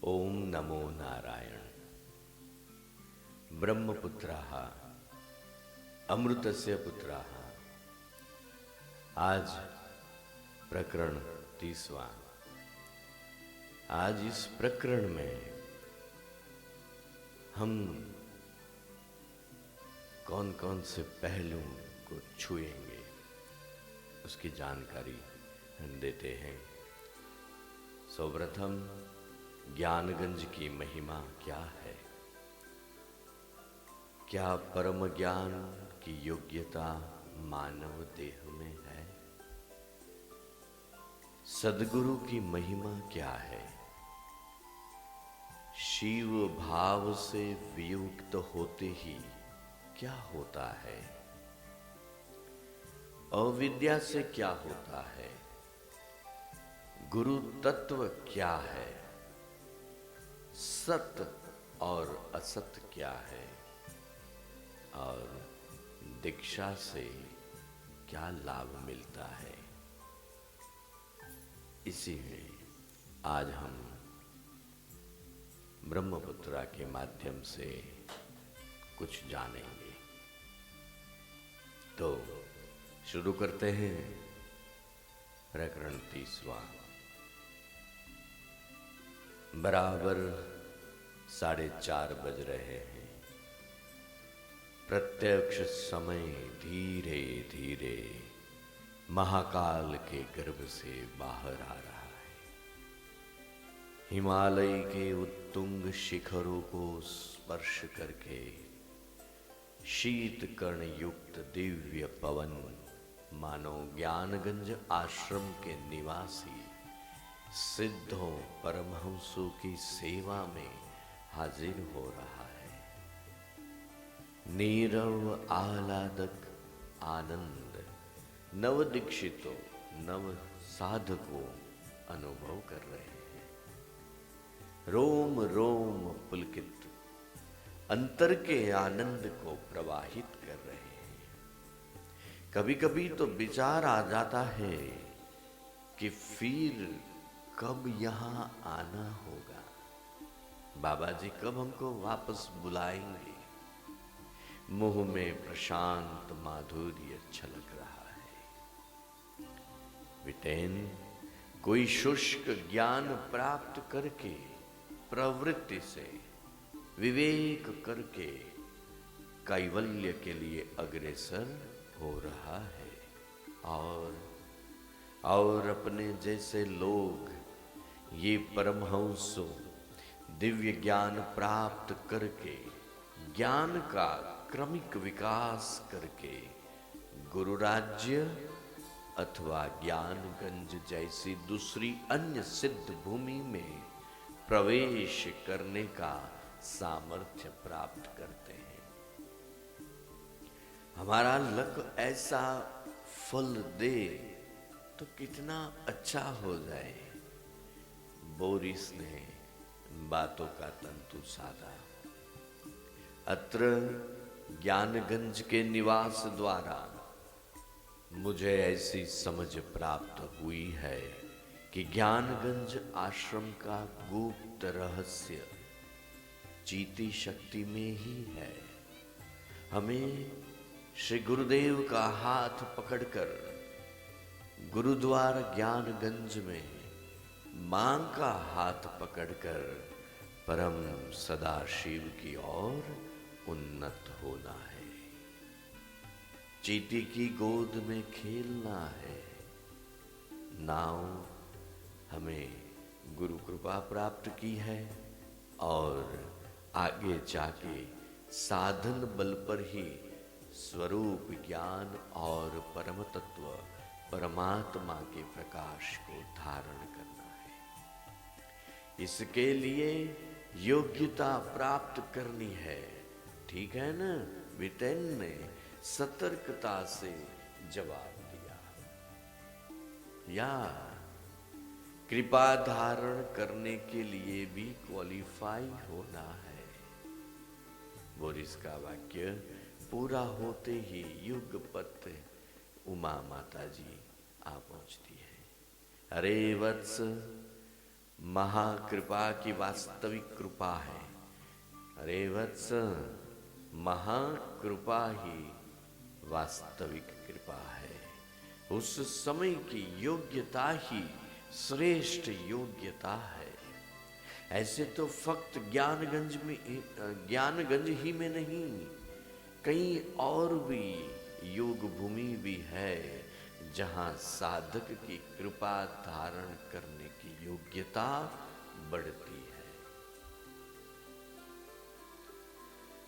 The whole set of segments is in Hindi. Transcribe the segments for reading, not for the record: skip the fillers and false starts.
ओम नमो नारायण। ब्रह्मपुत्राः अमृतस्य पुत्राः। आज प्रकरण 30वां। आज इस प्रकरण में हम कौन कौन से पहलू को छुएंगे उसकी जानकारी हम देते हैं। सर्वप्रथम ज्ञानगंज की महिमा क्या है? क्या परम ज्ञान की योग्यता मानव देह में है? सद्गुरु की महिमा क्या है? शिव भाव से वियुक्त होते ही क्या होता है? अविद्या से क्या होता है? गुरु तत्व क्या है? सत्य और असत्य क्या है? और दीक्षा से क्या लाभ मिलता है? इसी में आज हम ब्रह्मपुत्रा के माध्यम से कुछ जानेंगे। तो शुरू करते हैं प्रकरण 30वां। बराबर 4:30 बज रहे हैं। प्रत्यक्ष समय धीरे धीरे महाकाल के गर्भ से बाहर आ रहा है। हिमालय के उत्तुंग शिखरों को स्पर्श करके शीत कर्ण युक्त दिव्य पवन मानो ज्ञानगंज आश्रम के निवासी सिद्धों परमहंसों की सेवा में हाजिर हो रहा है। नीरव आह्लादक आनंद नव दीक्षितों नव साधकों अनुभव कर रहे हैं। रोम रोम पुलकित अंतर के आनंद को प्रवाहित कर रहे हैं। कभी कभी तो विचार आ जाता है कि फिर कब यहाँ आना होगा? बाबा जी कब हमको वापस बुलाएंगे? मुंह में प्रशांत माधुर्य छलक रहा है। विटेन कोई शुष्क ज्ञान प्राप्त करके प्रवृत्ति से विवेक करके कैवल्य के लिए अग्रसर हो रहा है। और अपने जैसे लोग ये परमहंसों दिव्य ज्ञान प्राप्त करके ज्ञान का क्रमिक विकास करके गुरु राज्य अथवा ज्ञानगंज जैसी दूसरी अन्य सिद्ध भूमि में प्रवेश करने का सामर्थ्य प्राप्त करते हैं। हमारा लक ऐसा फल दे तो कितना अच्छा हो जाए। बोरिस ने बातों का तंतु साधा। अत्र ज्ञानगंज के निवास द्वारा मुझे ऐसी समझ प्राप्त हुई है कि ज्ञानगंज आश्रम का गुप्त रहस्य चीती शक्ति में ही है। हमें श्री गुरुदेव का हाथ पकड़कर गुरुद्वारा ज्ञानगंज में मां का हाथ पकड़कर परम सदाशिव की ओर उन्नत होना है। चीटी की गोद में खेलना है। नाव हमें गुरु कृपा प्राप्त की है और आगे जाके साधन बल पर ही स्वरूप ज्ञान और परम तत्व परमात्मा के प्रकाश को धारण करना है। इसके लिए योग्यता प्राप्त करनी है। ठीक है ना? विटेन ने सतर्कता से जवाब दिया। या कृपा धारण करने के लिए भी क्वालिफाई होना है। बोरिस का वाक्य पूरा होते ही युगपत उमा माता जी आ पहुंचती है। अरे वत्स, महाकृपा की वास्तविक कृपा है। अरे वत्स, महाकृपा ही वास्तविक कृपा है। उस समय की योग्यता ही श्रेष्ठ योग्यता है। ऐसे तो फक्त ज्ञानगंज ही में नहीं, कई और भी योग भूमि भी है जहाँ साधक की कृपा धारण करने की योग्यता बढ़ती है।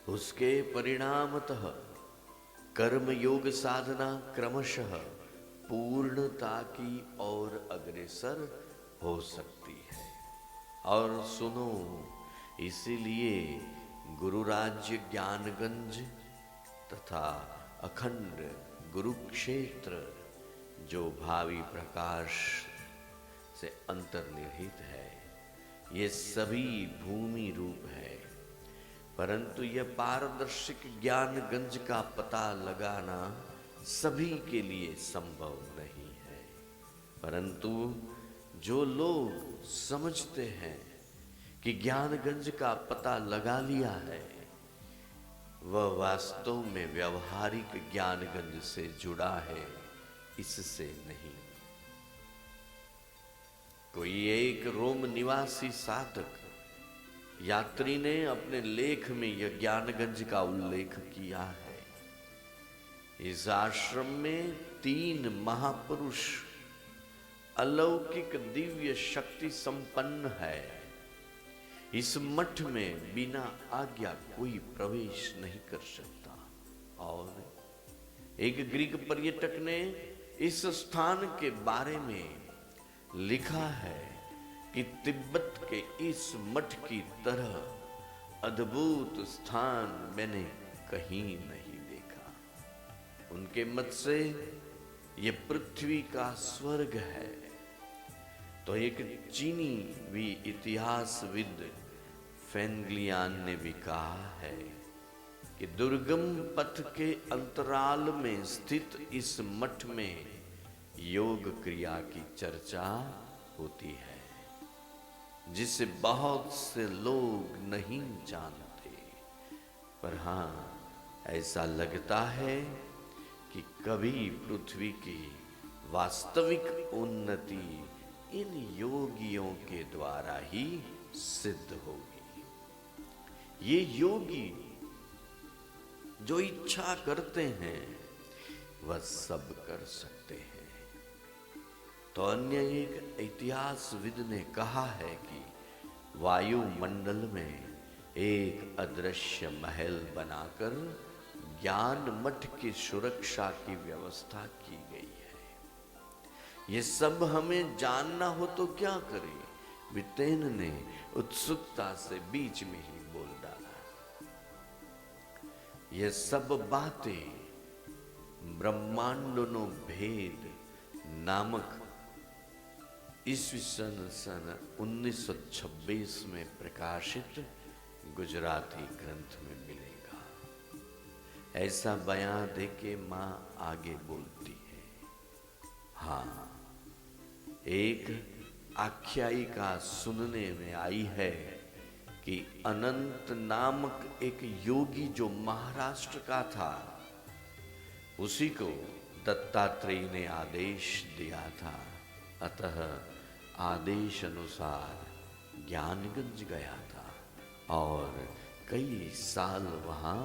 उसके परिणामतः कर्म योग साधना क्रमशः पूर्णता की ओर अग्रसर हो सकती है। और सुनो, इसीलिए गुरु राज्य ज्ञानगंज तथा अखंड गुरुक्षेत्र जो भावी प्रकाश से अंतर्निहित है, ये सभी भूमि रूप है। परंतु यह पारदर्शिक ज्ञानगंज का पता लगाना सभी के लिए संभव नहीं है। परंतु जो लोग समझते हैं कि ज्ञानगंज का पता लगा लिया है, वह वास्तव में व्यवहारिक ज्ञानगंज से जुड़ा है, इससे नहीं। कोई एक रोम निवासी साधक यात्री ने अपने लेख में यह ज्ञानगंज का उल्लेख किया है। इस आश्रम में 3 महापुरुष अलौकिक दिव्य शक्ति संपन्न है। इस मठ में बिना आज्ञा कोई प्रवेश नहीं कर सकता। और एक ग्रीक पर्यटक ने इस स्थान के बारे में लिखा है कि तिब्बत के इस मठ की तरह अद्भुत स्थान मैंने कहीं नहीं देखा। उनके मत से ये पृथ्वी का स्वर्ग है। तो एक चीनी भी इतिहासविद फेंगलियान ने भी कहा है कि दुर्गम पथ के अंतराल में स्थित इस मठ में योग क्रिया की चर्चा होती है, जिसे बहुत से लोग नहीं जानते। पर हाँ, ऐसा लगता है कि कभी पृथ्वी की वास्तविक उन्नति इन योगियों के द्वारा ही सिद्ध होगी। ये योगी जो इच्छा करते हैं वह सब कर सकते हैं। तो अन्य एक इतिहासविद ने कहा है कि वायुमंडल में एक अदृश्य महल बनाकर ज्ञान मठ की सुरक्षा की व्यवस्था की गई है। ये सब हमें जानना हो तो क्या करें? वितेन ने उत्सुकता से बीच में ही बोल डाला। ये सब बातें ब्रह्मांडों भेद नामक ईस्वी सन 1926 में प्रकाशित गुजराती ग्रंथ में मिलेगा। ऐसा बयां देके मां आगे बोलती है। हाँ, एक आख्यायिका सुनने में आई है कि अनंत नामक एक योगी जो महाराष्ट्र का था, उसी को दत्तात्रेय ने आदेश दिया था। अतः आदेश अनुसार ज्ञानगंज गया था और कई साल वहां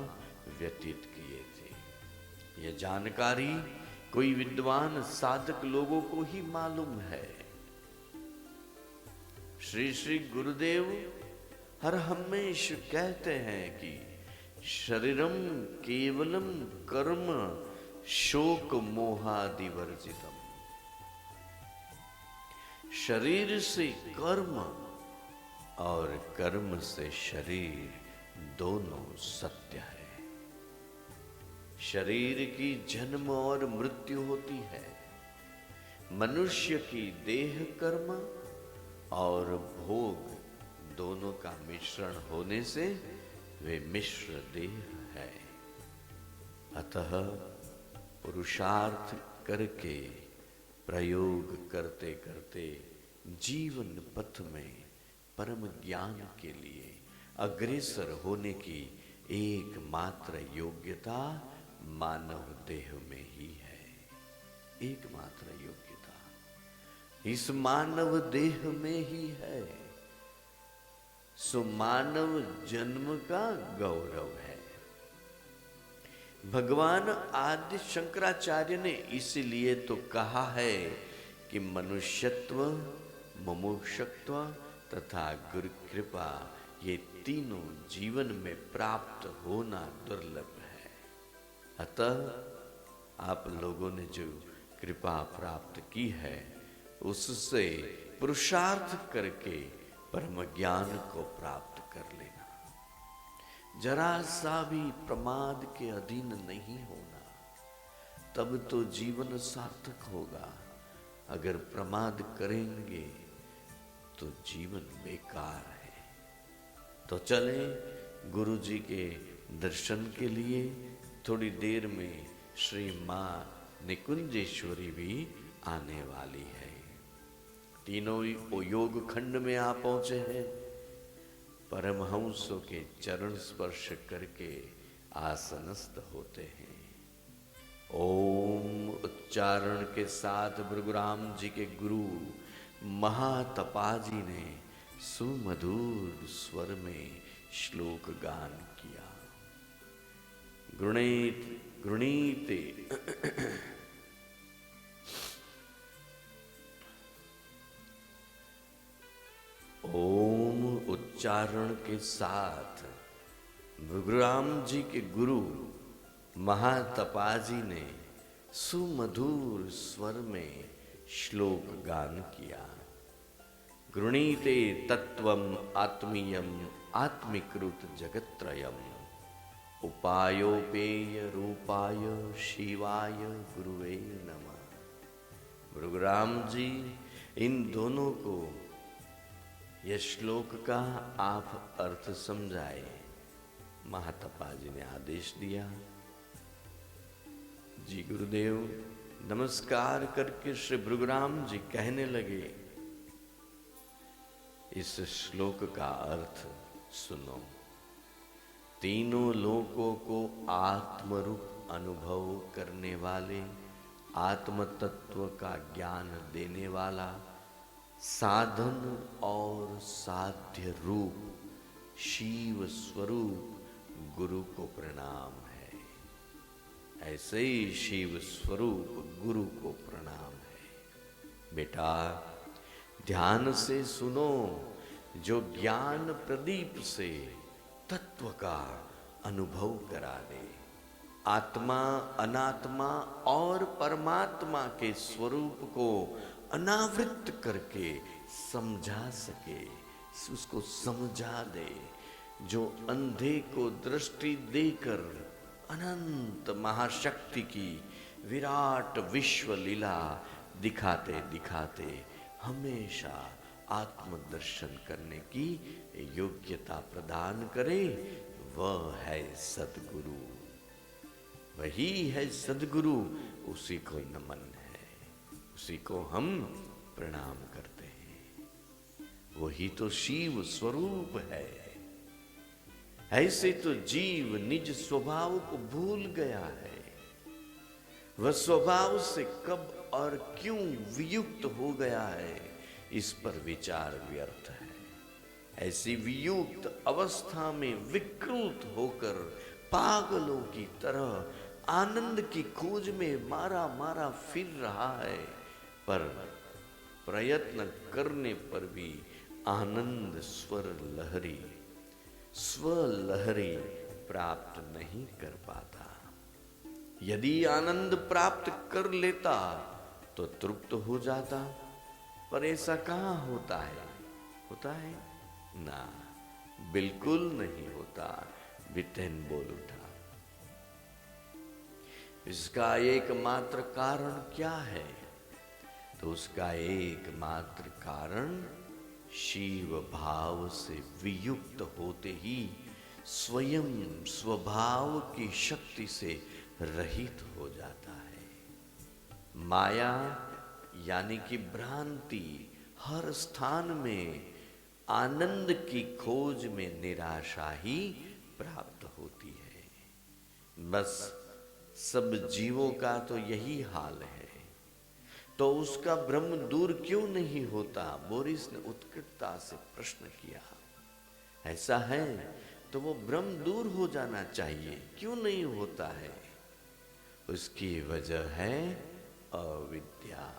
व्यतीत किए थे। यह जानकारी कोई विद्वान साधक लोगों को ही मालूम है। श्री श्री गुरुदेव हर हमेश कहते हैं कि शरीरम केवलम कर्म शोक मोहादिवर्जितम। शरीर से कर्म और कर्म से शरीर दोनों सत्य है। शरीर की जन्म और मृत्यु होती है। मनुष्य की देह कर्म और भोग दोनों का मिश्रण होने से वे मिश्र देह है। अतः पुरुषार्थ करके प्रयोग करते करते जीवन पथ में परम ज्ञान के लिए अग्रसर होने की एकमात्र योग्यता मानव देह में ही है। एकमात्र योग्यता इस मानव देह में ही है। सो मानव जन्म का गौरव है। भगवान आदि शंकराचार्य ने इसलिए तो कहा है कि मनुष्यत्व, मुमुक्षुत्व तथा गुरु कृपा ये तीनों जीवन में प्राप्त होना दुर्लभ है। अतः आप लोगों ने जो कृपा प्राप्त की है उससे पुरुषार्थ करके परम ज्ञान को प्राप्त कर लेना। जरा सा भी प्रमाद के अधीन नहीं होना, तब तो जीवन सार्थक होगा। अगर प्रमाद करेंगे तो जीवन बेकार है। तो चलें गुरु जी के दर्शन के लिए। थोड़ी देर में श्री माँ निकुंजेश्वरी भी आने वाली है। तीनों योग खंड में आ पहुंचे हैं। परमहंसों के चरण स्पर्श करके आसनस्थ होते हैं। ओम उच्चारण के साथ भृगुराम जी के गुरु महातपाजी ने सुमधुर स्वर में श्लोक गान किया। गृणीते ओम उच्चारण के साथ भृगुराम जी के गुरु महातपाजी ने सुमधुर स्वर में श्लोक गान किया। गृणीते तत्वम आत्मीयम आत्मिकृत जगत्त्रयम उपायोपेय रूपाय शिवाय गुरुवे नमः। भृगुराम जी इन दोनों को यह श्लोक का आप अर्थ समझाए। महातपा जी ने आदेश दिया। जी गुरुदेव नमस्कार करके श्री भृगुराम जी कहने लगे, इस श्लोक का अर्थ सुनो। तीनों लोकों को आत्मरूप अनुभव करने वाले, आत्म तत्व का ज्ञान देने वाला, साधन और साध्य रूप शिव स्वरूप गुरु को प्रणाम है। ऐसे ही शिव स्वरूप गुरु को प्रणाम है। बेटा ध्यान से सुनो, जो ज्ञान प्रदीप से तत्व का अनुभव करा दे, आत्मा अनात्मा और परमात्मा के स्वरूप को अनावृत करके समझा सके, उसको समझा दे, जो अंधे को दृष्टि देकर अनंत महाशक्ति की विराट विश्व लीला दिखाते दिखाते हमेशा आत्मदर्शन करने की योग्यता प्रदान करे, वह है सद्गुरु। वही है सद्गुरु, उसी को नमन है, उसी को हम प्रणाम करते हैं। वही तो शिव स्वरूप है। ऐसे तो जीव निज स्वभाव को भूल गया है। वह स्वभाव से कब और क्यों वियुक्त हो गया है, इस पर विचार व्यर्थ है। ऐसी वियुक्त अवस्था में विकृत होकर पागलों की तरह आनंद की खोज में मारा मारा फिर रहा है, पर प्रयत्न करने पर भी आनंद स्वलहरी प्राप्त नहीं कर पाता। यदि आनंद प्राप्त कर लेता तो तृप्त हो जाता, पर ऐसा कहाँ होता है? होता है ना, बिल्कुल नहीं होता। बिटेन बोल उठा। इसका एकमात्र कारण क्या है? तो उसका एकमात्र कारण शिव भाव से वियुक्त होते ही स्वयं स्वभाव की शक्ति से रहित हो जाता है। माया यानी कि भ्रांति हर स्थान में आनंद की खोज में निराशा ही प्राप्त होती है। बस सब जीवों का तो यही हाल है। तो उसका भ्रम दूर क्यों नहीं होता? बोरिस ने उत्कटता से प्रश्न किया। ऐसा है तो वो भ्रम दूर हो जाना चाहिए, क्यों नहीं होता है? उसकी वजह है अविद्या।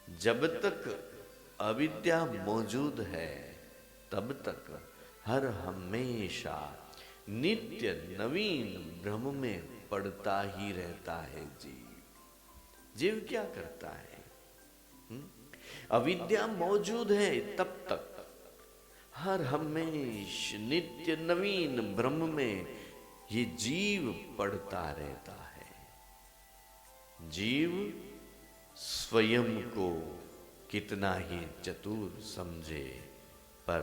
जब तक अविद्या मौजूद है तब तक हर हमेशा नित्य नवीन भ्रम में पड़ता ही रहता है जीव। जीव क्या करता है? अविद्या मौजूद है तब तक हर हमेशा नित्य नवीन भ्रम में ये जीव पड़ता रहता है। जीव स्वयं को कितना ही चतुर समझे पर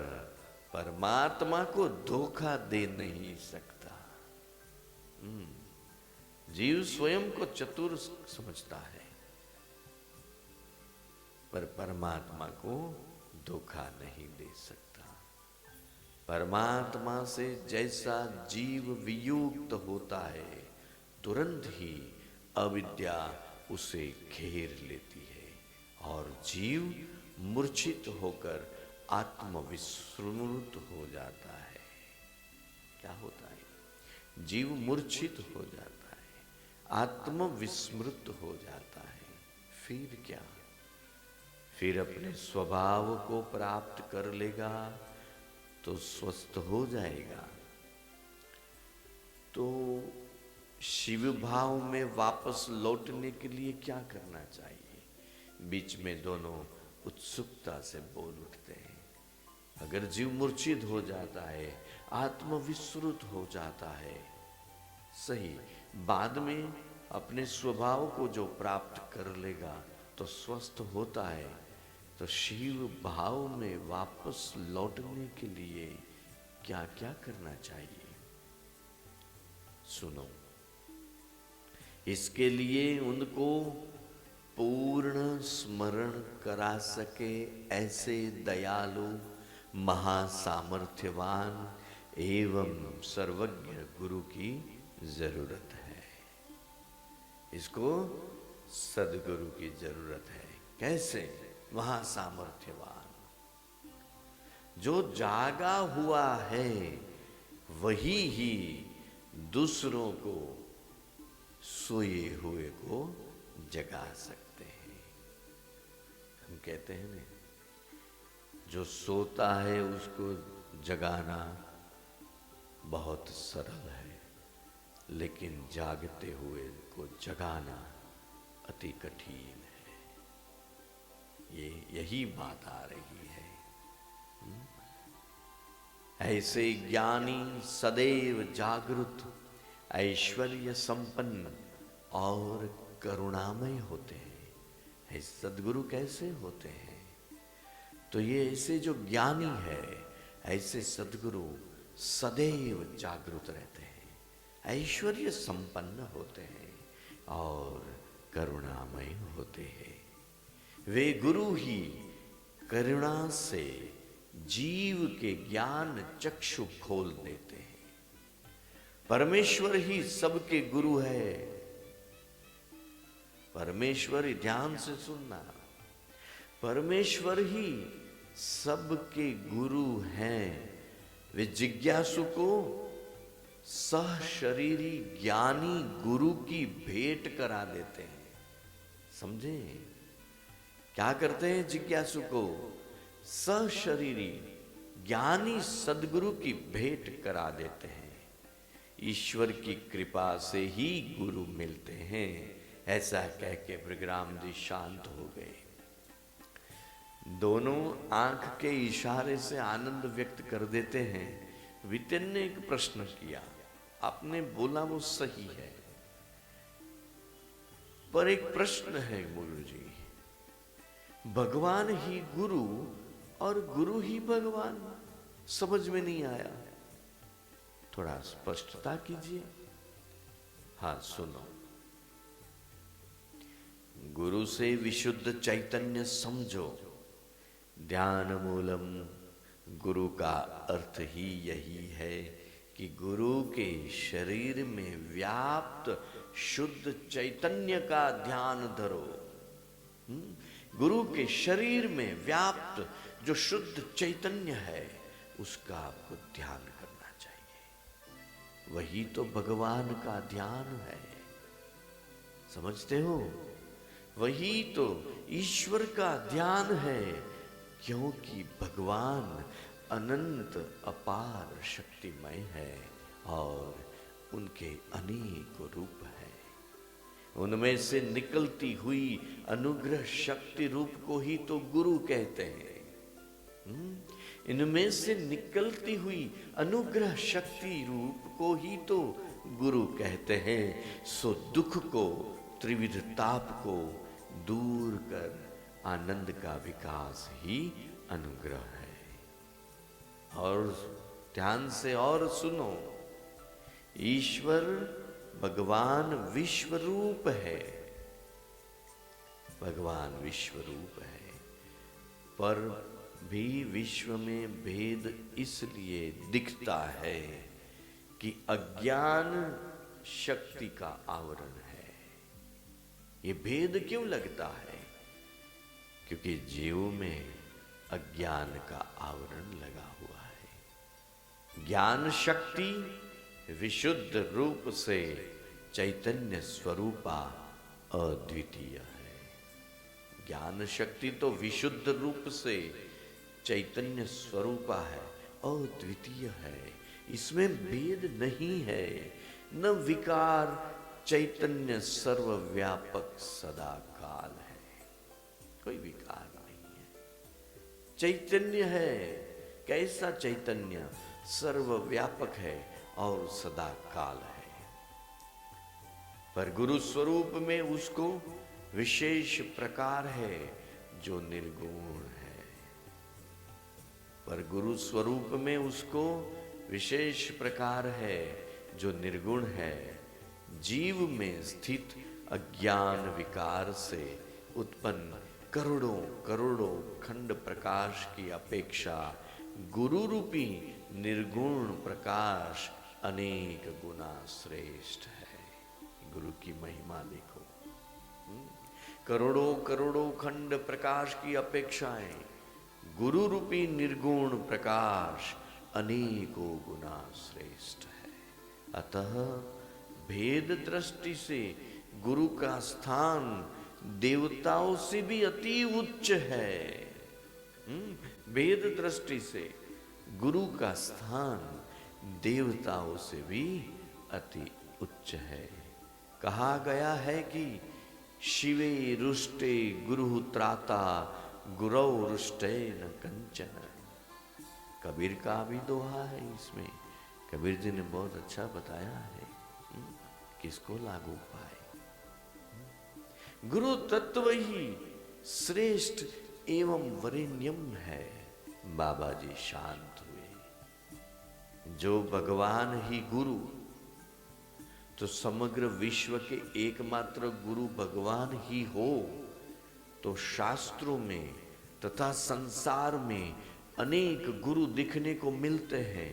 परमात्मा को धोखा दे नहीं सकता। जीव स्वयं को चतुर समझता है पर परमात्मा को धोखा नहीं दे सकता। परमात्मा से जैसा जीव वियुक्त होता है तुरंत ही अविद्या उसे घेर लेती है और जीव मूर्छित होकर आत्मविस्मृत हो जाता है। क्या होता है? जीव मूर्छित हो जाता है, आत्मविस्मृत हो जाता है। फिर क्या? फिर अपने स्वभाव को प्राप्त कर लेगा तो स्वस्थ हो जाएगा। तो शिव भाव में वापस लौटने के लिए क्या करना चाहिए? बीच में दोनों उत्सुकता से बोल उठते हैं। अगर जीव मूर्छित हो जाता है, आत्मविस्मृत हो जाता है, सही, बाद में अपने स्वभाव को जो प्राप्त कर लेगा तो स्वस्थ होता है। तो शिव भाव में वापस लौटने के लिए क्या क्या करना चाहिए? सुनो। इसके लिए उनको पूर्ण स्मरण करा सके ऐसे दयालु, महासामर्थ्यवान एवं सर्वज्ञ गुरु की जरूरत है। इसको सदगुरु की जरूरत है। कैसे? महासामर्थ्यवान, जो जागा हुआ है वही ही दूसरों को, सोए हुए को जगा सकते हैं। हम कहते हैं ना, जो सोता है उसको जगाना बहुत सरल है, लेकिन जागते हुए को जगाना अति कठिन है। यही बात आ रही है। ऐसे ज्ञानी सदैव जागृत, ऐश्वर्य संपन्न और करुणामय होते हैं। ऐसे सदगुरु कैसे होते हैं? तो ये ऐसे जो ज्ञानी है, ऐसे सदगुरु सदैव जागृत रहते हैं, ऐश्वर्य संपन्न होते हैं और करुणामय होते हैं। वे गुरु ही करुणा से जीव के ज्ञान चक्षु खोल देते हैं। परमेश्वर ही सबके गुरु है। परमेश्वर, ध्यान से सुनना, परमेश्वर ही सबके गुरु हैं। वे जिज्ञासु को सहशरीरी ज्ञानी गुरु की भेंट करा देते हैं। समझे? क्या करते हैं? जिज्ञासु को सहशरीरी ज्ञानी सदगुरु की भेंट करा देते हैं। ईश्वर की कृपा से ही गुरु मिलते हैं। ऐसा कह के भृगुराम जी शांत हो गए। दोनों आंख के इशारे से आनंद व्यक्त कर देते हैं। वितिन ने एक प्रश्न किया, आपने बोला वो सही है, पर एक प्रश्न है गुरु जी, भगवान ही गुरु और गुरु ही भगवान, समझ में नहीं आया, थोड़ा स्पष्टता कीजिए। हाँ सुनो, गुरु से विशुद्ध चैतन्य समझो ध्यान मूलम, गुरु का अर्थ ही यही है कि गुरु के शरीर में व्याप्त शुद्ध चैतन्य का ध्यान धरो। गुरु के शरीर में व्याप्त जो शुद्ध चैतन्य है उसका आपको ध्यान करना चाहिए। वही तो भगवान का ध्यान है, समझते हो? वही तो ईश्वर का ध्यान है, क्योंकि भगवान अनंत अपार शक्तिमय है और उनके अनेक रूप हैं। उनमें से निकलती हुई अनुग्रह शक्ति रूप को ही तो गुरु कहते हैं। इनमें से निकलती हुई अनुग्रह शक्ति रूप को ही तो गुरु कहते हैं। सो दुख को, त्रिविध ताप को दूर कर आनंद का विकास ही अनुग्रह है। और ध्यान से और सुनो, ईश्वर भगवान विश्व रूप है। भगवान विश्व रूप है, पर भी विश्व में भेद इसलिए दिखता है कि अज्ञान शक्ति का आवरण है। ये भेद क्यों लगता है? क्योंकि जीव में अज्ञान का आवरण लगा हुआ है। ज्ञान शक्ति विशुद्ध रूप से चैतन्य स्वरूपा अद्वितीय है। ज्ञान शक्ति तो विशुद्ध रूप से चैतन्य स्वरूपा है, अद्वितीय है। इसमें भेद नहीं है। न विकार, चैतन्य सर्वव्यापक सदा काल है, कोई विकार नहीं है। चैतन्य है। कैसा चैतन्य? सर्वव्यापक है और सदा काल है। पर गुरु स्वरूप में उसको विशेष प्रकार है जो निर्गुण है। पर गुरु स्वरूप में उसको विशेष प्रकार है जो निर्गुण है। जीव में स्थित अज्ञान विकार से उत्पन्न करोड़ों करोड़ों खंड प्रकाश की अपेक्षा गुरु रूपी निर्गुण प्रकाश अनेक गुना श्रेष्ठ है। गुरु की महिमा देखो। करोड़ों करोड़ों खंड प्रकाश की अपेक्षाएं गुरु रूपी निर्गुण प्रकाश अनेकों गुना श्रेष्ठ है। अतः भेद दृष्टि से गुरु का स्थान देवताओं से भी अति उच्च है। भेद दृष्टि से गुरु का स्थान देवताओं से भी अति उच्च है। कहा गया है कि शिवे रुष्टे गुरु त्राता, गुरौ रुष्टे न कंचन। कबीर का भी दोहा है इसमें। कबीर जी ने बहुत अच्छा बताया है, किसको लागू पाए। गुरु तत्व ही श्रेष्ठ एवं वरेण्यम है। बाबा जी शांत हुए। जो भगवान ही गुरु, तो समग्र विश्व के एकमात्र गुरु भगवान ही हो, तो शास्त्रों में तथा संसार में अनेक गुरु दिखने को मिलते हैं।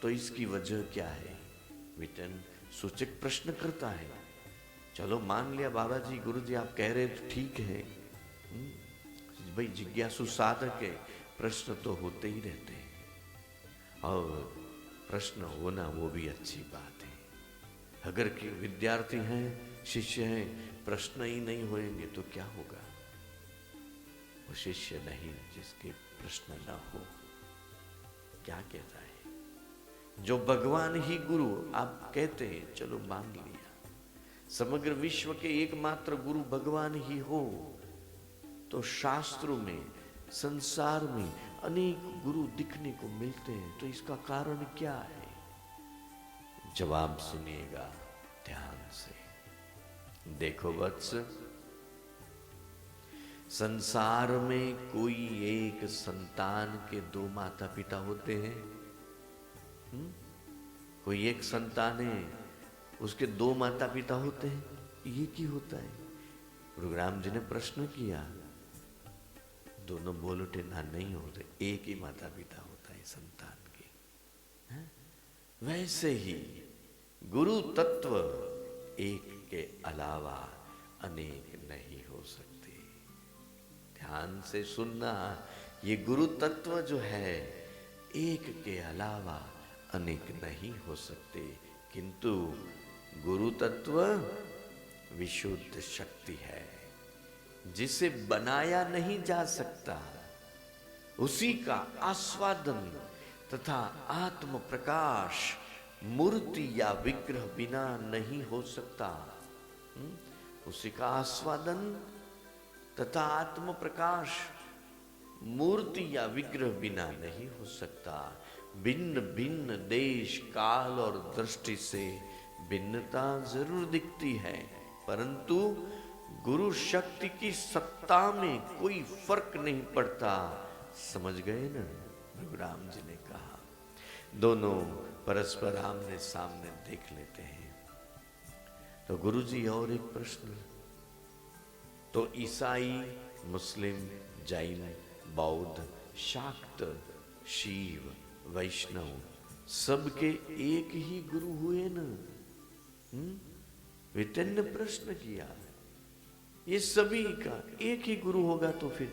तो इसकी वजह क्या है? विटन सूचक प्रश्न करता है। चलो मान लिया बाबा जी, गुरु जी आप कह रहे तो ठीक है, भाई जिज्ञासु साधक है, प्रश्न तो होते ही रहते हैं और प्रश्न होना वो भी अच्छी बात है। अगर कि विद्यार्थी हैं, शिष्य हैं, प्रश्न ही नहीं होंगे तो क्या होगा? वो शिष्य नहीं जिसके प्रश्न ना हो। क्या कहता है? जो भगवान ही गुरु आप कहते हैं, चलो मान लिया, समग्र विश्व के एकमात्र गुरु भगवान ही हो, तो शास्त्रों में संसार में अनेक गुरु दिखने को मिलते हैं। तो इसका कारण क्या है? जवाब सुनिएगा ध्यान से। देखो वत्स, संसार में कोई एक संतान के दो माता पिता होते हैं। कोई एक संतान है, उसके दो माता पिता होते हैं। ये क्यों होता है? गुरुग्राम जी ने प्रश्न किया, दोनों बोल उठे, ना नहीं होते, एक ही माता पिता होता है संतान के। वैसे ही गुरु तत्व एक के अलावा अनेक नहीं हो सकते। ध्यान से सुनना, ये गुरु तत्व जो है एक के अलावा अनेक नहीं हो सकते, किंतु गुरु तत्व विशुद्ध शक्ति है जिसे बनाया नहीं जा सकता। उसी का आस्वादन तथा आत्म प्रकाश मूर्ति या विग्रह बिना नहीं हो सकता। उसी का आस्वादन तथा आत्म प्रकाश मूर्ति या विग्रह बिना नहीं हो सकता। भिन्न भिन्न देश काल और दृष्टि से भिन्नता जरूर दिखती है, परंतु गुरु शक्ति की सत्ता में कोई फर्क नहीं पड़ता। समझ गए ना? रघुराम जी ने कहा दोनों परस्पर आमने सामने देख लेते हैं। तो गुरु जी और एक प्रश्न, तो ईसाई, मुस्लिम, जैन, बौद्ध, शाक्त, शिव, वैष्णव सबके एक ही गुरु हुए ना? वितन ने प्रश्न किया, ये सभी का एक ही गुरु होगा तो फिर?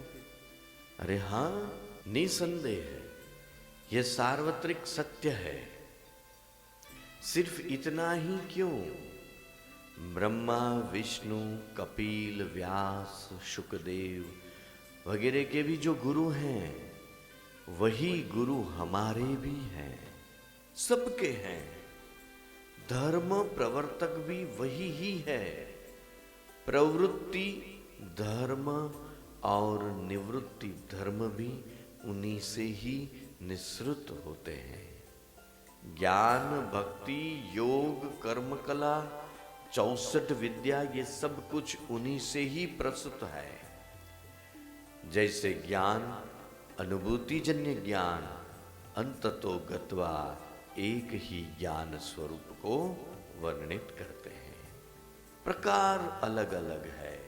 अरे हां, निसंदेह है, यह सार्वत्रिक सत्य है। सिर्फ इतना ही क्यों, ब्रह्मा, विष्णु, कपिल, व्यास, शुकदेव वगैरह के भी जो गुरु हैं, वही गुरु हमारे भी हैं, सबके हैं। धर्म प्रवर्तक भी वही ही है। प्रवृत्ति धर्म और निवृत्ति धर्म भी उन्हीं से ही निसृत होते हैं। ज्ञान, भक्ति, योग, कर्म कला, 64 विद्या, ये सब कुछ उन्हीं से ही प्रस्तुत है। जैसे ज्ञान अनुभूति जन्य ज्ञान अंततो गत्वा एक ही ज्ञान स्वरूप को वर्णित करते हैं, प्रकार अलग अलग है।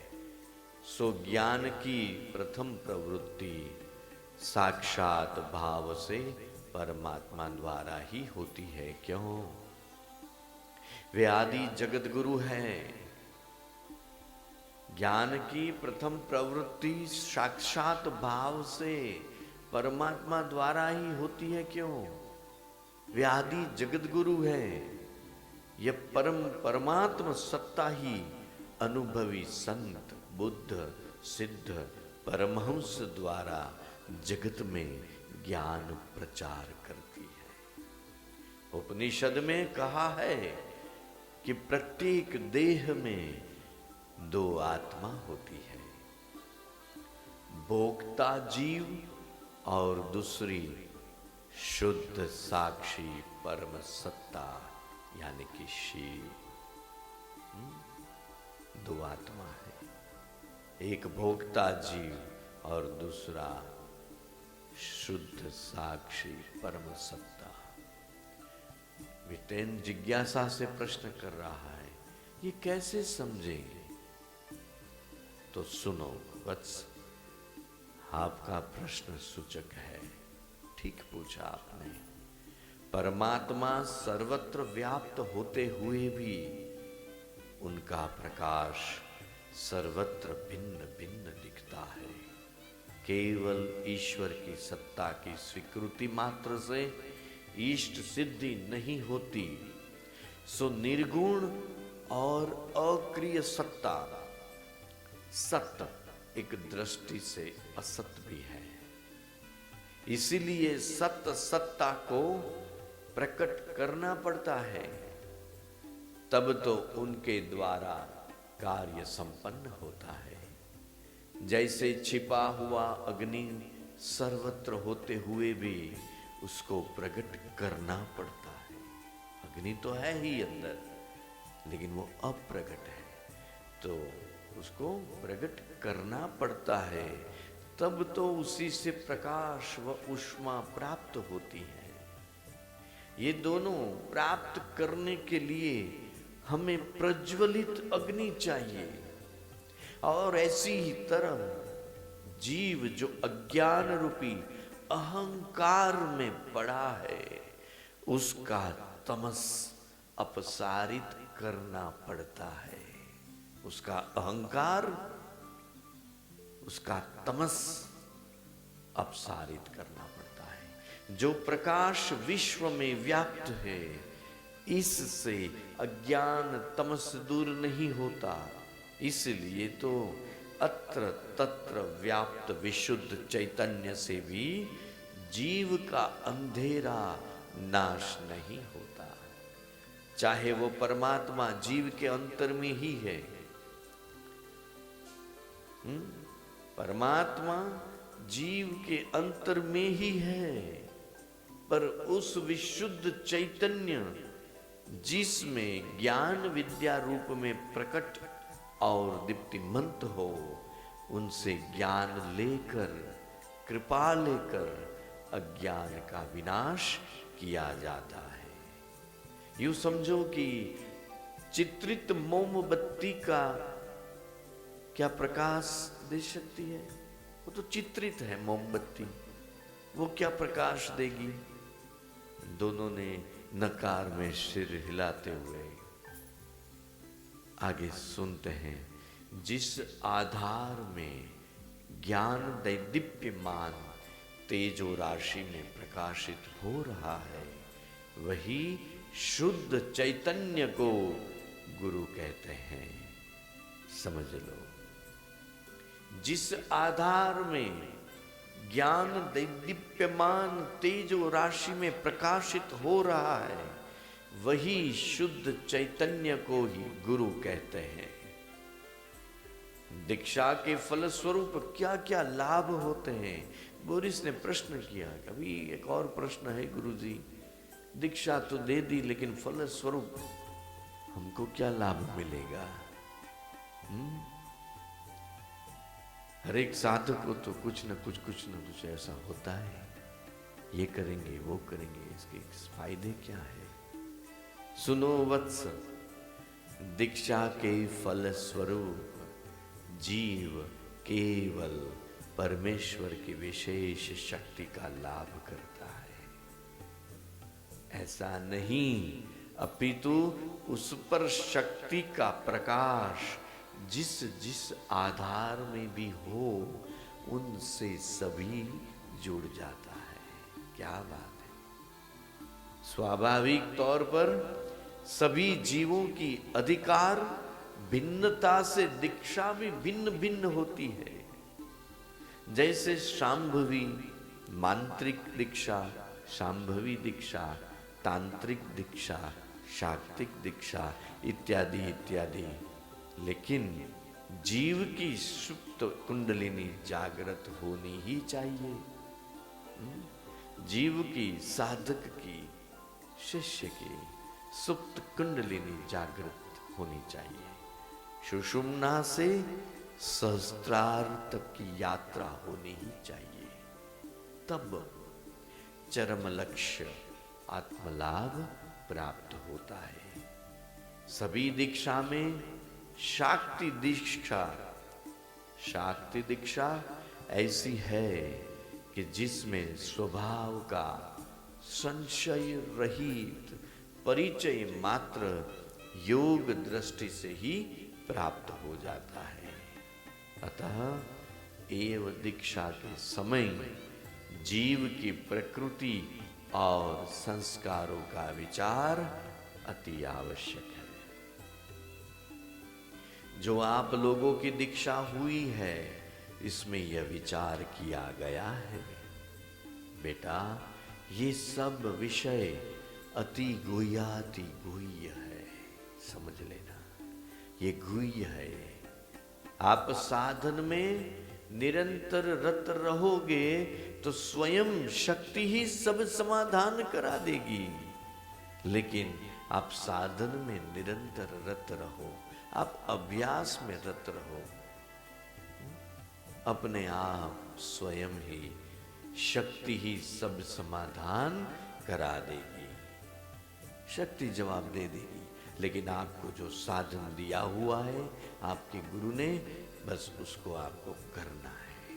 सो ज्ञान की प्रथम प्रवृत्ति साक्षात भाव से परमात्मा द्वारा ही होती है। क्यों? वे आदि जगत गुरु हैं। ज्ञान की प्रथम प्रवृत्ति साक्षात भाव से परमात्मा द्वारा ही होती है। क्यों? वे आदि जगत गुरु है। यह परमात्मा सत्ता ही अनुभवी संत, बुद्ध, सिद्ध, परमहंस द्वारा जगत में ज्ञान प्रचार करती है। उपनिषद में कहा है कि प्रत्येक देह में 2 आत्मा होती है, भोक्ता जीव और दूसरी शुद्ध साक्षी परम सत्ता यानी कि शिव। 2 आत्मा है, एक भोक्ता जीव और दूसरा शुद्ध साक्षी परम सत्ता। विटेन जिज्ञासा से प्रश्न कर रहा है, ये कैसे समझेंगे? तो सुनो वत्स, आपका प्रश्न सूचक है, ठीक पूछा आपने। परमात्मा सर्वत्र व्याप्त होते हुए भी उनका प्रकाश सर्वत्र भिन्न भिन्न दिखता है। केवल ईश्वर की सत्ता की स्वीकृति मात्र से इष्ट सिद्धि नहीं होती। सो निर्गुण और अक्रिय सत्ता, सत्य एक दृष्टि से असत भी है। इसीलिए सत्य सत्ता को प्रकट करना पड़ता है, तब तो उनके द्वारा कार्य संपन्न होता है। जैसे छिपा हुआ अग्नि सर्वत्र होते हुए भी उसको प्रकट करना पड़ता है। अग्नि तो है ही अंदर, लेकिन वो अप्रकट है, तो उसको प्रकट करना पड़ता है, तब तो उसी से प्रकाश व ऊष्मा प्राप्त होती है। ये दोनों प्राप्त करने के लिए हमें प्रज्वलित अग्नि चाहिए, और ऐसी ही तरह जीव जो अज्ञान रूपी अहंकार में पड़ा है, उसका तमस अपसारित करना पड़ता है। उसका अहंकार, उसका तमस अपसारित करना पड़ता है। जो प्रकाश विश्व में व्याप्त है, इससे अज्ञान तमस दूर नहीं होता। इसलिए तो अत्र तत्र व्याप्त विशुद्ध चैतन्य से भी जीव का अंधेरा नाश नहीं होता। चाहे वो परमात्मा जीव के अंतर में ही है। परमात्मा जीव के अंतर में ही है, पर उस विशुद्ध चैतन्य जिसमें ज्ञान विद्या रूप में प्रकट और दीप्तिमंत हो, उनसे ज्ञान लेकर, कृपा लेकर अज्ञान का विनाश किया जाता है। यूं समझो कि चित्रित मोमबत्ती का क्या प्रकाश दे सकती है? वो तो चित्रित है मोमबत्ती, वो क्या प्रकाश देगी? दोनों ने नकार में सिर हिलाते हुए आगे सुनते हैं। जिस आधार में ज्ञान दैदीप्यमान तेजो राशि में प्रकाशित हो रहा है, वही शुद्ध चैतन्य को गुरु कहते हैं। समझ लो, जिस आधार में ज्ञान दैदीप्यमान तेजो राशि में प्रकाशित हो रहा है, वही शुद्ध चैतन्य को ही गुरु कहते हैं। दीक्षा के फलस्वरूप क्या क्या लाभ होते हैं? बोरिस ने प्रश्न किया। अभी एक और प्रश्न है, गुरुजी, दीक्षा तो दे दी, लेकिन फलस्वरूप हमको क्या लाभ मिलेगा? हर एक साधक को तो कुछ न कुछ ऐसा होता है, ये करेंगे वो करेंगे, इसके फायदे क्या है? सुनो वत्स, दीक्षा के फल स्वरूप जीव केवल परमेश्वर की विशेष शक्ति का लाभ करता है। ऐसा नहीं, अपितु उस पर शक्ति का प्रकाश जिस जिस आधार में भी हो, उनसे सभी जुड़ जाता है। क्या बात है! स्वाभाविक तौर पर सभी जीवों की अधिकार भिन्नता से दीक्षा भी भिन्न भिन्न होती है। जैसे शांभवी मांत्रिक दीक्षा, शांभवी दीक्षा, तांत्रिक दीक्षा, शाक्तिक दीक्षा इत्यादि इत्यादि। लेकिन जीव की सुप्त कुंडलिनी जागृत होनी ही चाहिए। जीव की, साधक की, शिष्य की सुप्त कुंडलिनी जागृत होनी चाहिए। सुषुम्ना से सहस्त्रार तक की यात्रा होनी ही चाहिए। तब चरम लक्ष्य आत्मलाभ प्राप्त होता है। सभी दीक्षा में शाक्ति दीक्षा ऐसी है कि जिसमें स्वभाव का संशय रहित परिचय मात्र योग दृष्टि से ही प्राप्त हो जाता है। अतः एव दीक्षा के समय जीव की प्रकृति और संस्कारों का विचार अति आवश्यक है। जो आप लोगों की दीक्षा हुई है, इसमें यह विचार किया गया है, बेटा ये सब विषय अति गुह्याति गुह्य है। समझ लेना, ये गुह्य है। आप साधन में निरंतर रत रहोगे तो स्वयं शक्ति ही सब समाधान करा देगी। लेकिन आप साधन में निरंतर रत रहो, आप अभ्यास में रत रहो, अपने आप स्वयं ही शक्ति ही सब समाधान करा देगी। शक्ति जवाब दे देगी, लेकिन आपको जो साधन दिया हुआ है आपके गुरु ने, बस उसको आपको करना है।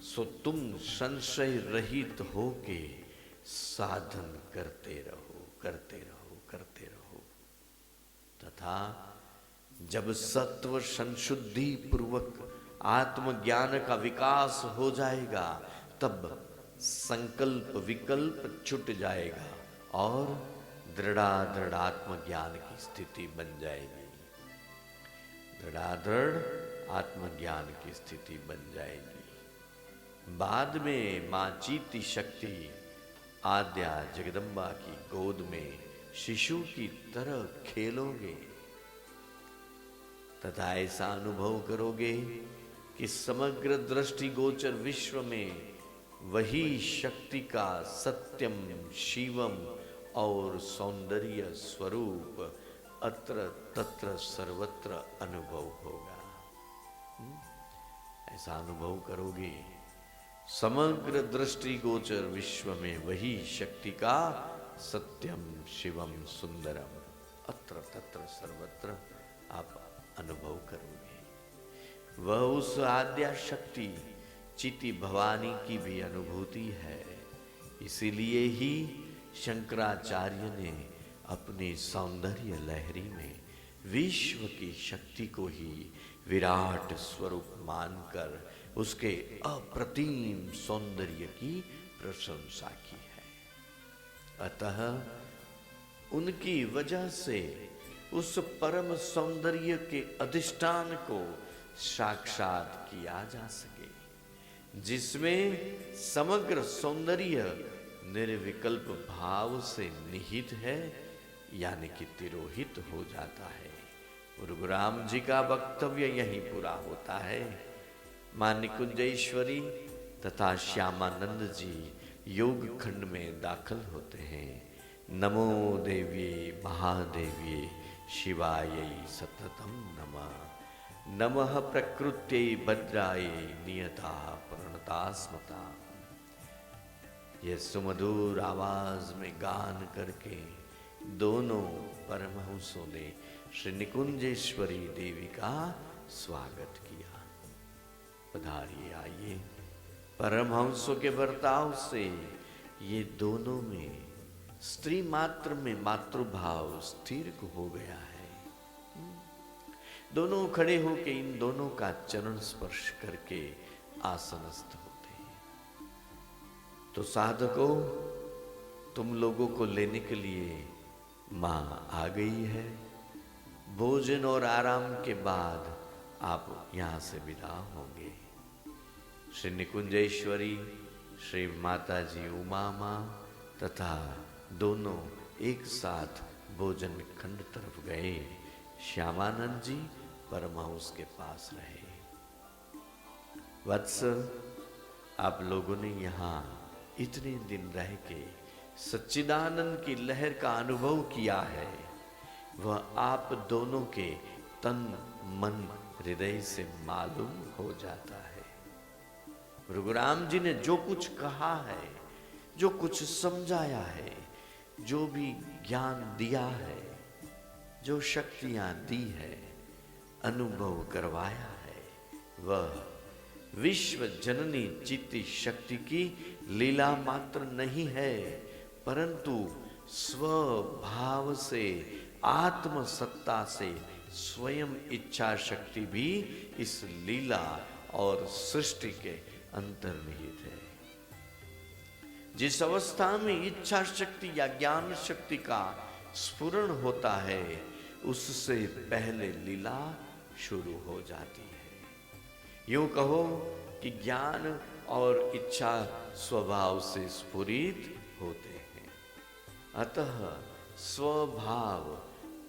सो तुम संशय रहित होके साधन करते रहो, करते रहो, करते रहो। तथा जब सत्व संशुद्धि पूर्वक आत्मज्ञान का विकास हो जाएगा, तब संकल्प विकल्प छूट जाएगा और दृढ़ आत्मज्ञान की स्थिति बन जाएगी। दृढ़ आत्मज्ञान की स्थिति बन जाएगी। बाद में मां चीति शक्ति आद्या जगदम्बा की गोद में शिशु की तरह खेलोगे तथा ऐसा अनुभव करोगे कि समग्र दृष्टिगोचर विश्व में वही शक्ति का सत्यम शिवम और सौंदर्य स्वरूप अत्र तत्र सर्वत्र अनुभव होगा। ऐसा अनुभव करोगे, समग्र दृष्टिगोचर विश्व में वही शक्ति का सत्यम शिवम सुंदरम अत्र तत्र सर्वत्र आप अनुभव करोगे। वह उस आद्या शक्ति चिति भवानी की भी अनुभूति है। इसीलिए ही शंकराचार्य ने अपनी सौंदर्य लहरी में विश्व की शक्ति को ही विराट स्वरूप मानकर उसके अप्रतिम सौंदर्य की प्रशंसा की है। अतः उनकी वजह से उस परम सौंदर्य के अधिष्ठान को साक्षात किया जा सके, जिसमें समग्र सौंदर्य निर्विकल्प भाव से निहित है, यानी कि तिरोहित हो जाता है। गुरुराम जी का वक्तव्य यहीं पूरा होता है। मां निकुंजेश्वरी तथा श्यामानंद जी योग खंड में दाखिल होते हैं। नमो देव्ये महादेव्ये शिवायै सततम नमः। नमः प्रकृत्यै भद्रायै नियता प्रणता स्मता। यह सुमधुर आवाज में गान करके दोनों परमहंसों ने श्री निकुंजेश्वरी देवी का स्वागत किया। पधारिए, आइए। परमहंसों के बर्ताव से ये दोनों में स्त्री मात्र में मातृभाव स्थिर हो गया है। दोनों खड़े होके इन दोनों का चरण स्पर्श करके आसनस्थ होते हैं। तो साधकों, तुम लोगों को लेने के लिए मां आ गई है। भोजन और आराम के बाद आप यहां से विदा होंगे। श्री निकुंजेश्वरी, श्री माता जी उमा मां तथा दोनों एक साथ भोजन खंड तरफ गए। श्यामानंद जी परमहंस के पास रहे। वत्स, आप लोगों ने यहाँ इतने दिन रह के सच्चिदानंद की लहर का अनुभव किया है, वह आप दोनों के तन मन हृदय से मालूम हो जाता है। गुरुराम जी ने जो कुछ कहा है, जो कुछ समझाया है, जो भी ज्ञान दिया है, जो शक्तियां दी है, अनुभव करवाया है, वह विश्व जननी चित्ती शक्ति की लीला मात्र नहीं है, परंतु स्वभाव से, आत्म सत्ता से स्वयं इच्छा शक्ति भी इस लीला और सृष्टि के अंतर्निहित है। जिस अवस्था में इच्छा शक्ति या ज्ञान शक्ति का स्फुरण होता है, उससे पहले लीला शुरू हो जाती है। यूं कहो कि ज्ञान और इच्छा स्वभाव से स्फुरित होते हैं। अतः स्वभाव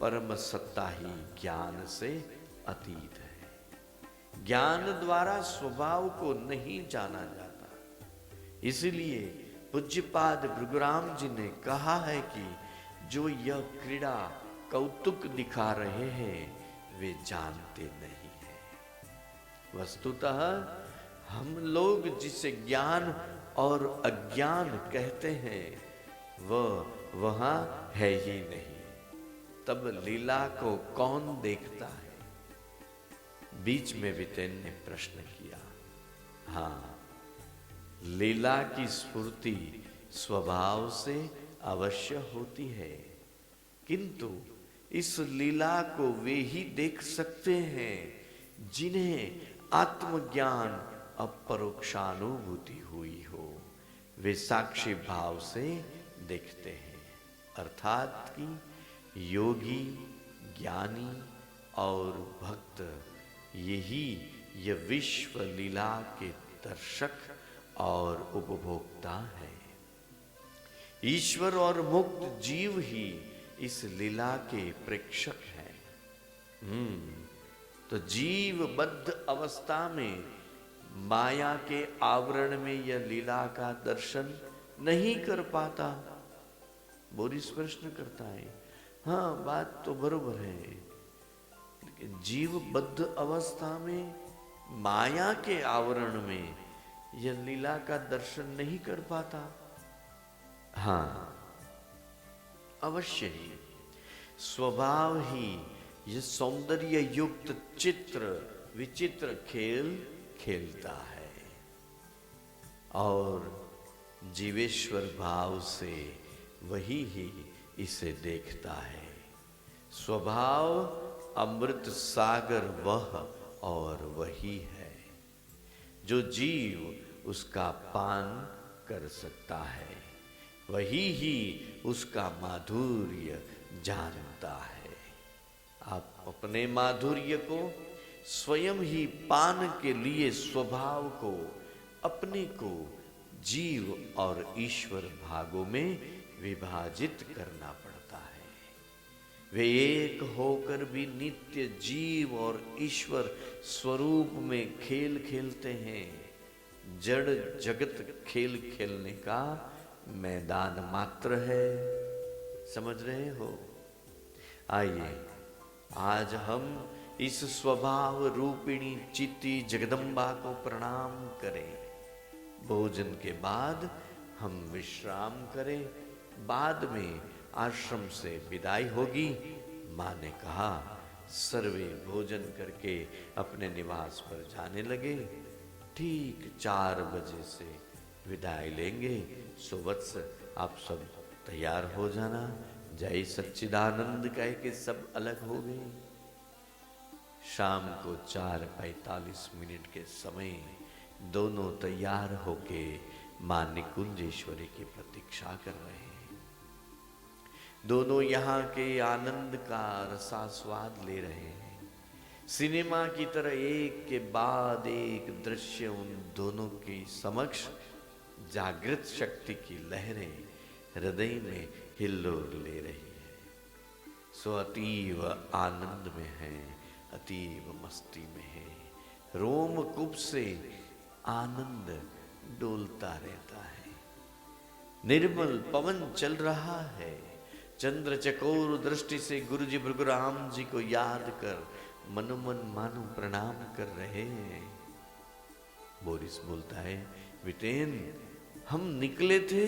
परम सत्ता ही ज्ञान से अतीत है। ज्ञान द्वारा स्वभाव को नहीं जाना जाता। इसलिए पूज्यपाद भृगुराम जी ने कहा है कि जो यह क्रीड़ा कौतुक दिखा रहे हैं, वे जानते नहीं है। वस्तुतः हम लोग जिसे ज्ञान और अज्ञान कहते हैं, वह वहां है ही नहीं। तब लीला को कौन देखता है? बीच में वितेन ने प्रश्न किया। हाँ, लीला की स्फूर्ति स्वभाव से अवश्य होती है, किंतु इस लीला को वे ही देख सकते हैं जिन्हें आत्मज्ञान अपरोक्षानुभूति हुई हो। वे साक्षी भाव से देखते हैं, अर्थात कि योगी, ज्ञानी और भक्त यही यह विश्व लीला के दर्शक और उपभोक्ता है। ईश्वर और मुक्त जीव ही इस लीला के प्रेक्षक हैं। तो जीव बद्ध अवस्था में माया के आवरण में यह लीला का दर्शन नहीं कर पाता। बोरिस प्रश्न करता है, हाँ बात तो बरोबर है, लेकिन जीव बद्ध अवस्था में माया के आवरण में यह लीला का दर्शन नहीं कर पाता। हाँ अवश्य ही स्वभाव ही यह सौंदर्य युक्त चित्र विचित्र खेल खेलता है और जीवेश्वर भाव से वही ही इसे देखता है। स्वभाव अमृत सागर वह और वही है जो जीव उसका पान कर सकता है, वही ही उसका माधुर्य जानता है। आप अपने माधुर्य को स्वयं ही पान के लिए स्वभाव को, अपने को जीव और ईश्वर भागों में विभाजित करना पड़ता है। वे एक होकर भी नित्य जीव और ईश्वर स्वरूप में खेल खेलते हैं। जड़ जगत खेल खेलने का मैदान मात्र है, समझ रहे हो? आइए आज हम इस स्वभाव रूपिणी चित्ती जगदम्बा को प्रणाम करें। भोजन के बाद हम विश्राम करें, बाद में आश्रम से विदाई होगी। माँ ने कहा सर्वे भोजन करके अपने निवास पर जाने लगे। ठीक 4 बजे से विदाई लेंगे। सुवत्स आप सब तैयार हो जाना। जय सच्चिदानंद कह के सब अलग हो गए। शाम को 4:45 के समय दोनों तैयार होके मां निकुंजेश्वरी की प्रतीक्षा कर रहे हैं। दोनों यहाँ के आनंद का रसास्वाद ले रहे हैं। सिनेमा की तरह एक के बाद एक दृश्य उन दोनों के समक्ष जागृत शक्ति की लहरें हृदय में हिल्लोल ले रही है। सो अतीव आनंद में है, अतीव मस्ती में है। रोमकूप से आनंद डोलता रहता है। निर्मल पवन चल रहा है। चंद्र चकोर दृष्टि से गुरु जी भृगुराम जी को याद कर मनोमन मानो प्रणाम कर रहे हैं। बोरिस बोलता है, विटेन हम निकले थे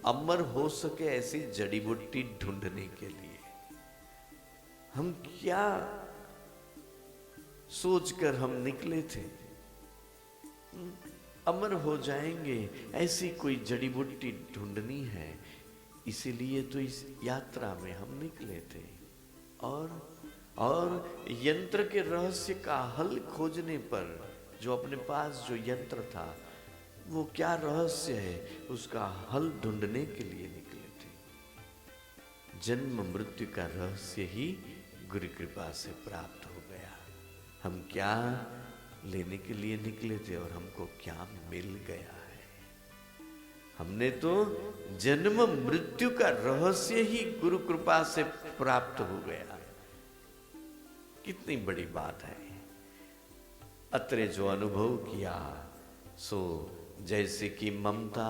अमर हो सके ऐसी जड़ी बूटी ढूंढने के लिए। हम क्या सोचकर हम निकले थे? अमर हो जाएंगे ऐसी कोई जड़ी बूटी ढूंढनी है, इसीलिए तो इस यात्रा में हम निकले थे। और यंत्र के रहस्य का हल खोजने पर जो अपने पास जो यंत्र था वो क्या रहस्य है उसका हल ढूंढने के लिए निकले थे। जन्म मृत्यु का रहस्य ही गुरु कृपा से प्राप्त हो गया। हम क्या लेने के लिए निकले थे और हमको क्या मिल गया है। हमने तो जन्म मृत्यु का रहस्य ही गुरु कृपा से प्राप्त हो गया। कितनी बड़ी बात है। अत्रे जो अनुभव किया सो जैसे कि ममता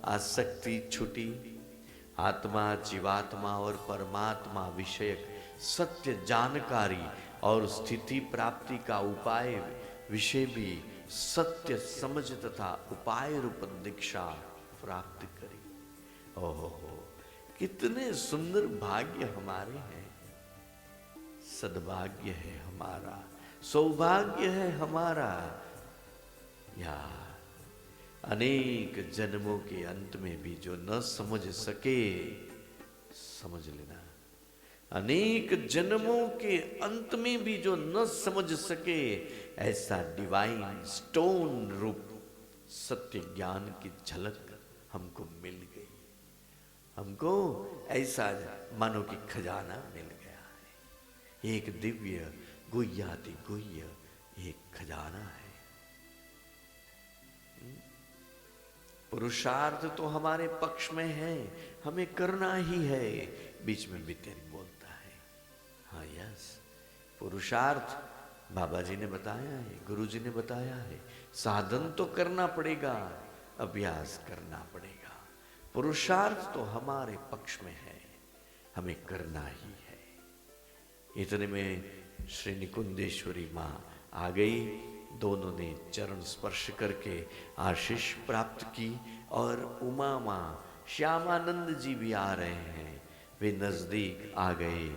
आसक्ति छुटी, आत्मा जीवात्मा और परमात्मा विषयक सत्य जानकारी और स्थिति प्राप्ति का उपाय विषय भी सत्य समझ तथा उपाय रूप दीक्षा प्राप्त करी। ओहो कितने सुंदर भाग्य हमारे हैं। सद्भाग्य है हमारा, सौभाग्य है हमारा। यार अनेक जन्मों के अंत में भी जो न समझ सके, समझ लेना, अनेक जन्मों के अंत में भी जो न समझ सके, ऐसा डिवाइन स्टोन रूप सत्य ज्ञान की झलक हमको मिल गई। हमको ऐसा मानो कि खजाना मिल गया है, एक दिव्य गुह्याति गुह्य एक खजाना है। पुरुषार्थ तो हमारे पक्ष में है, हमें करना ही है। बीच में बितेन बोलता है, हाँ यस, पुरुषार्थ बाबा जी ने बताया है, गुरु जी ने बताया है, साधन तो करना पड़ेगा, अभ्यास करना पड़ेगा। पुरुषार्थ तो हमारे पक्ष में है, हमें करना ही है। इतने में श्री निकुंजेश्वरी माँ आ गई। दोनों ने चरण स्पर्श करके आशीष प्राप्त की और उमा माँ श्यामानंद जी भी आ रहे हैं, वे नजदीक आ गए।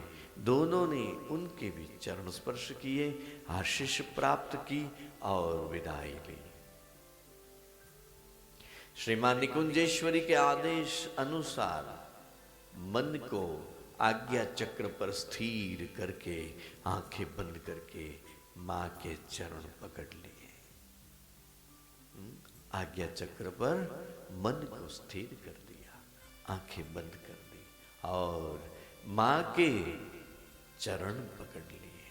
दोनों ने उनके भी चरण स्पर्श किए, आशीष प्राप्त की और विदाई ली। श्रीमान निकुंजेश्वरी के आदेश अनुसार मन को आज्ञा चक्र पर स्थिर करके, आंखें बंद करके मां के चरण पकड़ लिए। आज्ञा चक्र पर मन को स्थिर कर दिया, आंखें बंद कर दी और मां के चरण पकड़ लिए।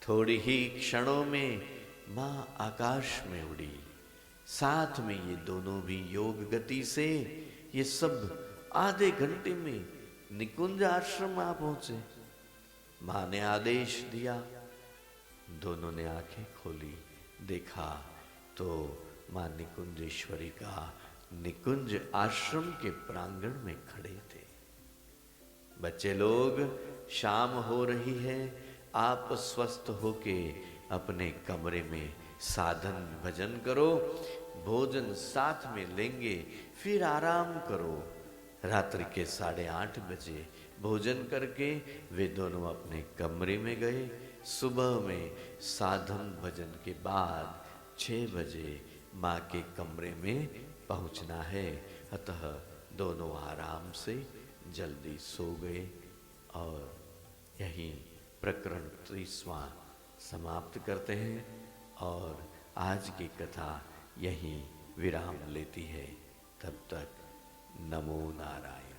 थोड़ी ही क्षणों में मां आकाश में उड़ी, साथ में ये दोनों भी योग गति से, ये सब आधे घंटे में निकुंज आश्रम आ पहुंचे। मां ने आदेश दिया, दोनों ने आंखें खोली, देखा तो मां निकुंजेश्वरी का निकुंज आश्रम के प्रांगण में खड़े थे। बच्चे लोग, शाम हो रही है, आप स्वस्थ होके अपने कमरे में साधन भजन करो, भोजन साथ में लेंगे, फिर आराम करो। रात्रि के 8:30 बजे भोजन करके वे दोनों अपने कमरे में गए। सुबह में साधन भजन के बाद 6 बजे माँ के कमरे में पहुँचना है। अतः दोनों आराम से जल्दी सो गए और यही प्रकरण 30वां समाप्त करते हैं और आज की कथा यहीं विराम लेती है। तब तक नमो नारायण।